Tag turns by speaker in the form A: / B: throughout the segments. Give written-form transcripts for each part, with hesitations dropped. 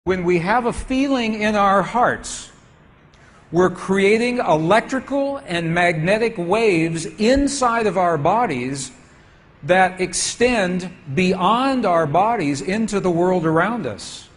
A: When we have a feeling in our hearts, we're creating electrical and magnetic waves inside of our bodies that extend beyond our bodies into the world around us.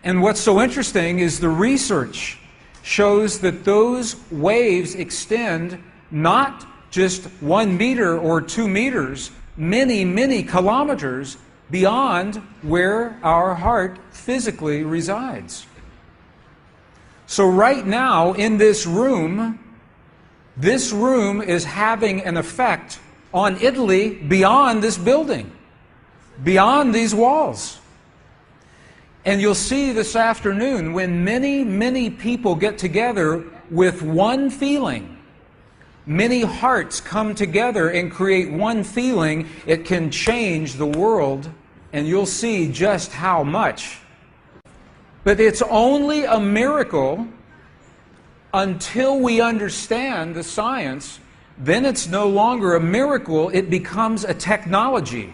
A: And what's so interesting is the research shows that those waves extend not just 1 meter or 2 meters, many, many kilometers beyond where our heart physically resides. So right now in this room is having an effect on Italy beyond this building, beyond these walls. And you'll see this afternoon when many, many people get together with one feeling, many hearts come together and create one feeling, it can change the world, and you'll see just how much. But it's only a miracle until we understand the science. Then it's no longer a miracle, it becomes a technology,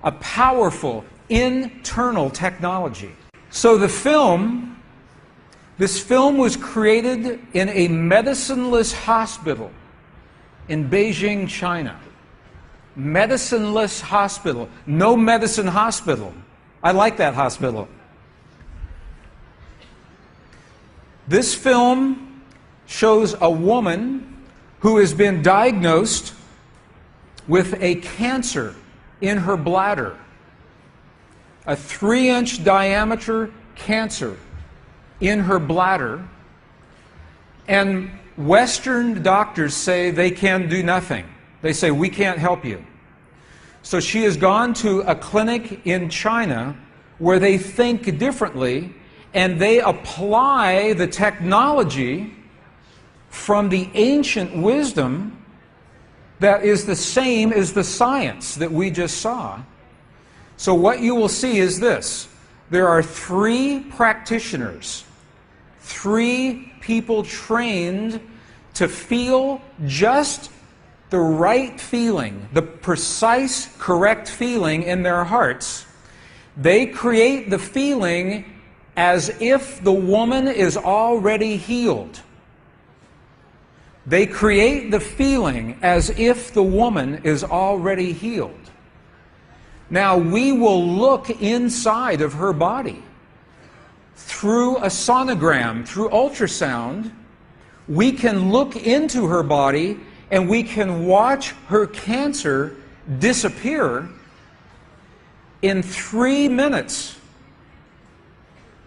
A: a powerful internal technology. So this film was created in a medicineless hospital in Beijing, China. Medicineless hospital, no medicine hospital. I like that hospital. This film shows a woman who has been diagnosed with a cancer in her bladder, a 3-inch diameter cancer in her bladder, and Western doctors say they can do nothing. They say, we can't help you. So she has gone to a clinic in China where they think differently, and they apply the technology from the ancient wisdom that is the same as the science that we just saw. So what you will see is this. There are 3 practitioners, 3 people trained to feel just the right feeling, the precise, correct feeling in their hearts. They create the feeling as if the woman is already healed. They create the feeling as if the woman is already healed. Now, we will look inside of her body through a sonogram, through ultrasound. We can look into her body and we can watch her cancer disappear in 3 minutes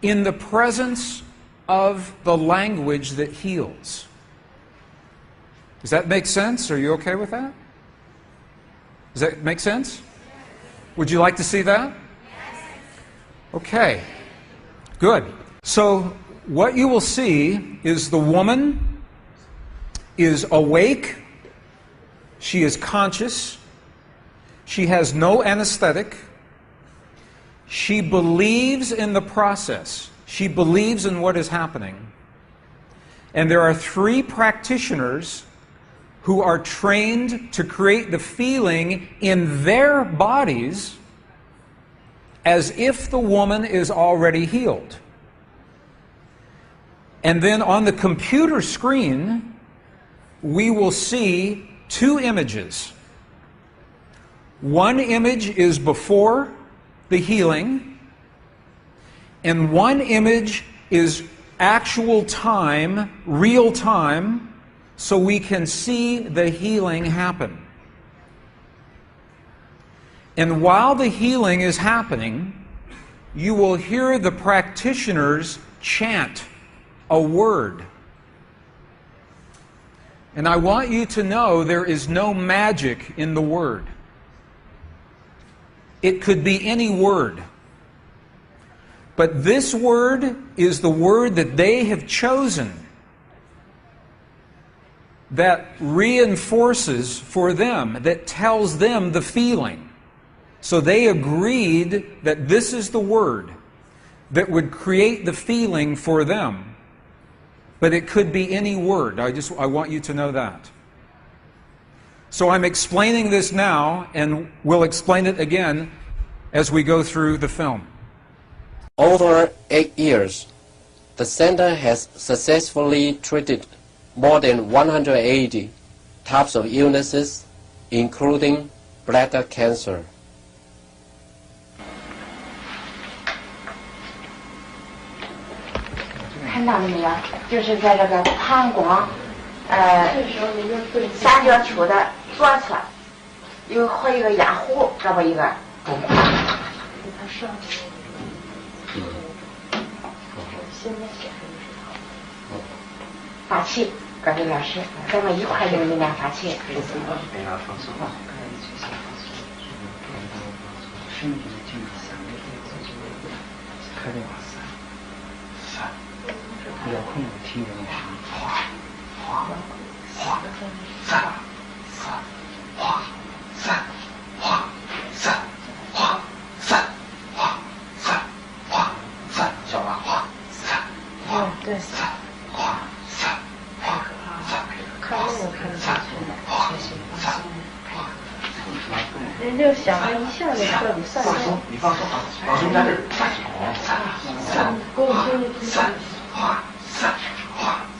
A: in the presence of the language that heals. Does that make sense? Are you okay with that? Does that make sense? Would you like to see that? Okay, good. So what you will see is the woman is awake, she is conscious, she has no anesthetic, she believes in the process, she believes in what is happening. And there are 3 practitioners who are trained to create the feeling in their bodies as if the woman is already healed. And then on the computer screen, we will see 2 images. One image is before the healing, and one image is actual time, real time, so we can see the healing happen. And while the healing is happening, you will hear the practitioners chant a word. And I want you to know there is no magic in the word. It could be any word. But this word is the word that they have chosen that reinforces for them, that tells them the feeling. So they agreed that this is the word that would create the feeling for them. But it could be any word. I want you to know that. So I'm explaining this now, and we'll explain it again as we go through the film.
B: Over 8 years, the center has successfully treated more than 180 types of illnesses, including bladder cancer.
C: 看到了没有？就是在这个膀胱，三角球的左侧有好一个压弧，这么一个。发气，各位老师，咱们一块儿里面发气。
D: 不要控制听人的声音，哗哗哗，散散哗散哗散哗散哗散哗散，小了哗散哗散哗散哗散，看那个看得下去的，哗散哗。人就想着一下就彻底散了。放松，你放松啊，老师在这儿散散散哗。散哗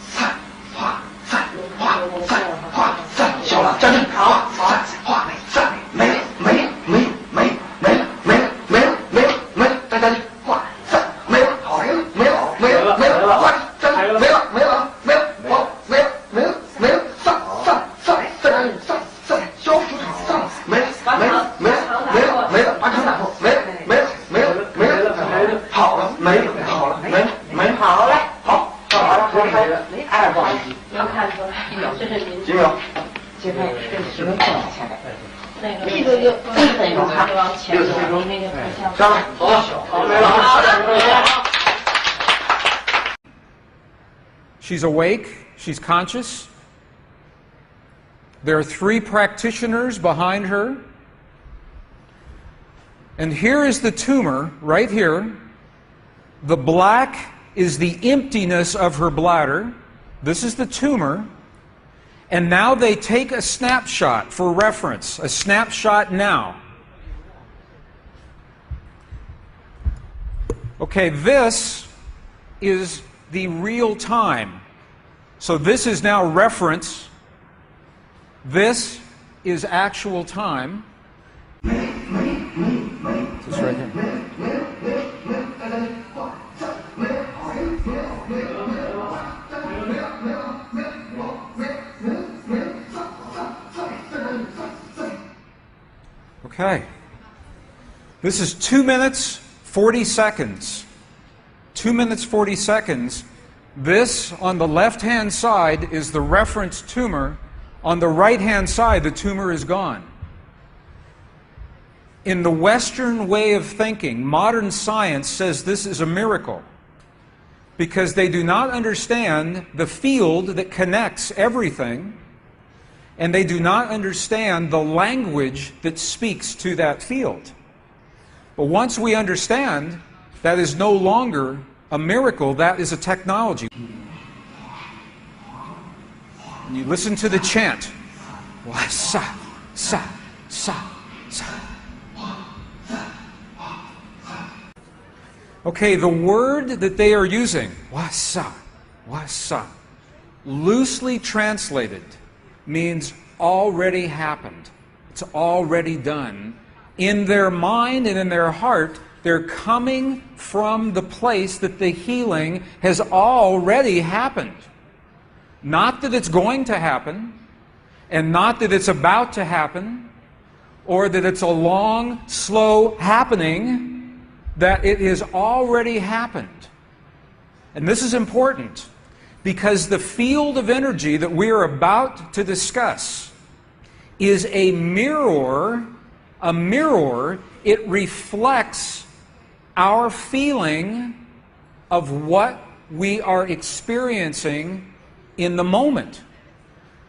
D: 散哗散哗散哗散，小了站正，好，散哗散，没了没了没了没了没了没了没了没了没了，再站正，哗散没了没了没了没了没了，哗站正，没了没了没了，好没了没了没了，散散散再站正，散散消除散没了没了没了没了没了，把手打破，没了没了没了没了没了，好了没了好了没了没了，好嘞好。2个，能看出来，这是您几秒？几分？这10分钟现在。那个就1分钟哈，60分钟那个上来，走，好，没了，好。
A: She's awake, she's conscious. There are 3 practitioners behind her. And here is the tumor, right here. The black is the emptiness of her bladder. This is the tumor. And now they take a snapshot for reference, a snapshot now. Okay, this is the real time. So this is now reference. This is actual time. This right here. Okay. This is 2 minutes, 40 seconds. 2 minutes, 40 seconds. This, on the left-hand side, is the reference tumor. On the right-hand side, the tumor is gone. In the Western way of thinking, modern science says this is a miracle because they do not understand the field that connects everything, and they do not understand the language that speaks to that field. But once we understand, that is no longer a miracle, that is a technology. And you listen to the chant. Sa, sa, sa, sa. Okay, the word that they are using, wasa, wasa, loosely translated, means already happened. It's already done. In their mind and in their heart, they're coming from the place that the healing has already happened. Not that it's going to happen, and not that it's about to happen, or that it's a long, slow happening, that it has already happened. And this is important, because the field of energy that we are about to discuss is a mirror. A mirror, it reflects our feeling of what we are experiencing in the moment.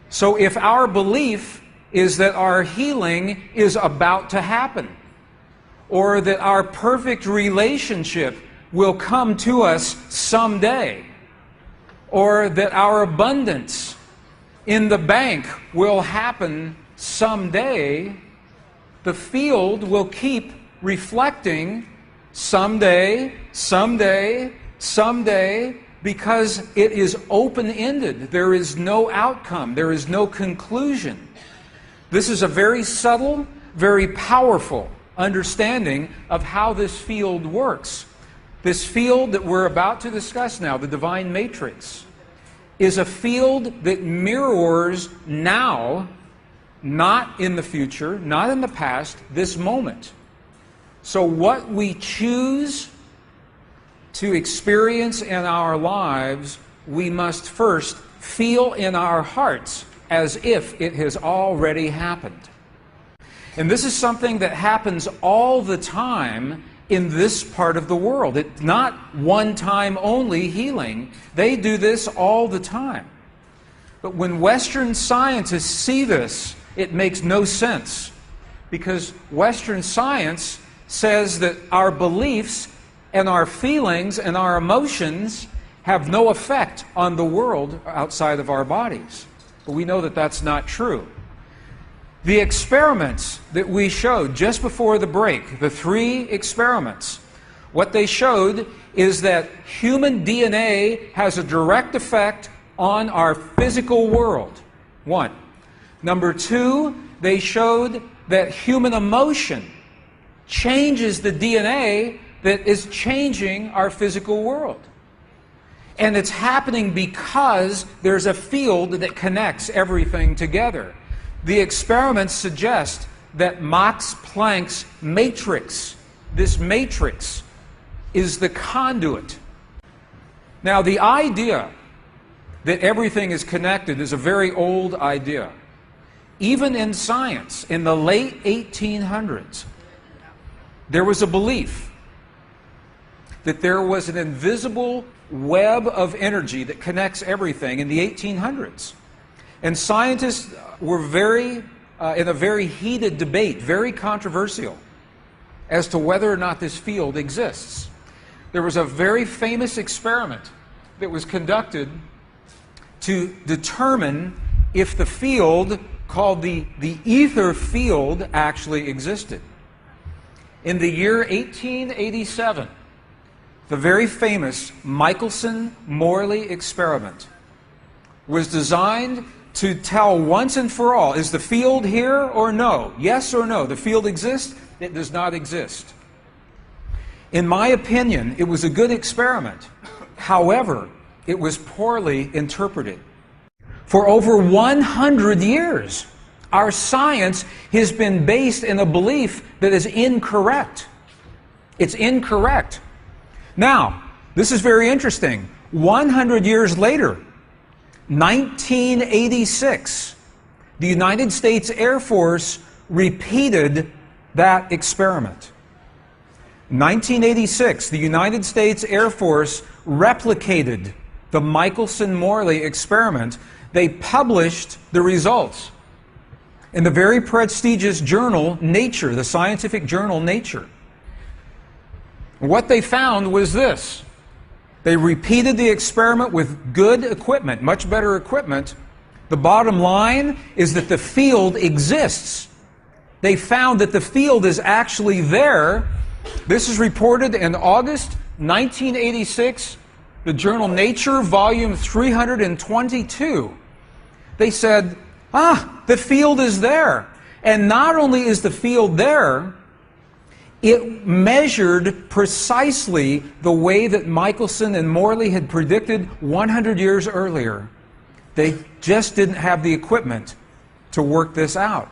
A: So if our belief is that our healing is about to happen, or that our perfect relationship will come to us someday, or that our abundance in the bank will happen someday, the field will keep reflecting someday, someday, someday, because it is open-ended. There is no outcome. There is no conclusion. This is a very subtle, very powerful understanding of how this field works. This field that we're about to discuss now, the divine matrix, is a field that mirrors now, not in the future, not in the past, this moment. So what we choose to experience in our lives, we must first feel in our hearts as if it has already happened. And this is something that happens all the time in this part of the world. It's not one-time only healing. They do this all the time. But when Western scientists see this, it makes no sense, because Western science says that our beliefs and our feelings and our emotions have no effect on the world outside of our bodies. But we know that that's not true. The experiments that we showed just before the break, the 3 experiments, what they showed is that human DNA has a direct effect on our physical world. 1. Number 2, they showed that human emotion changes the DNA that is changing our physical world. And it's happening because there's a field that connects everything together. The experiments suggest that Max Planck's matrix, this matrix, is the conduit. Now, the idea that everything is connected is a very old idea. Even in science, in the late 1800s, there was a belief that there was an invisible web of energy that connects everything in the 1800s. And scientists were in a very heated debate, very controversial, as to whether or not this field exists. There was a very famous experiment that was conducted to determine if the field called the ether field actually existed. In the year 1887, the very famous Michelson-Morley experiment was designed to tell once and for all, is the field here or no? Yes or no? The field exists? It does not exist. In my opinion, it was a good experiment. However, it was poorly interpreted. For over 100 years, our science has been based in a belief that is incorrect. It's incorrect. Now, this is very interesting. 100 years later, 1986, the United States Air Force repeated that experiment. 1986, the United States Air Force replicated the Michelson-Morley experiment. They published the results in the very prestigious journal Nature, the scientific journal Nature. What they found was this. They repeated the experiment with good equipment, much better equipment. The bottom line is that the field exists. They found that the field is actually there. This is reported in August 1986, the journal Nature, volume 322. They said, the field is there. And not only is the field there, it measured precisely the way that Michelson and Morley had predicted 100 years earlier. They just didn't have the equipment to work this out.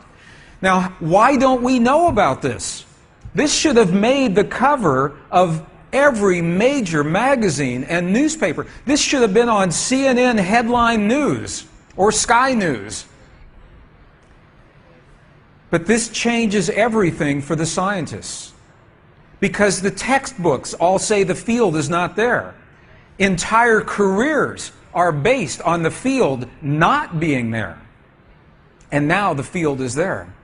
A: Now, why don't we know about this? This should have made the cover of every major magazine and newspaper. This should have been on CNN headline news or Sky News. But this changes everything for the scientists, because the textbooks all say the field is not there. Entire careers are based on the field not being there. And now the field is there.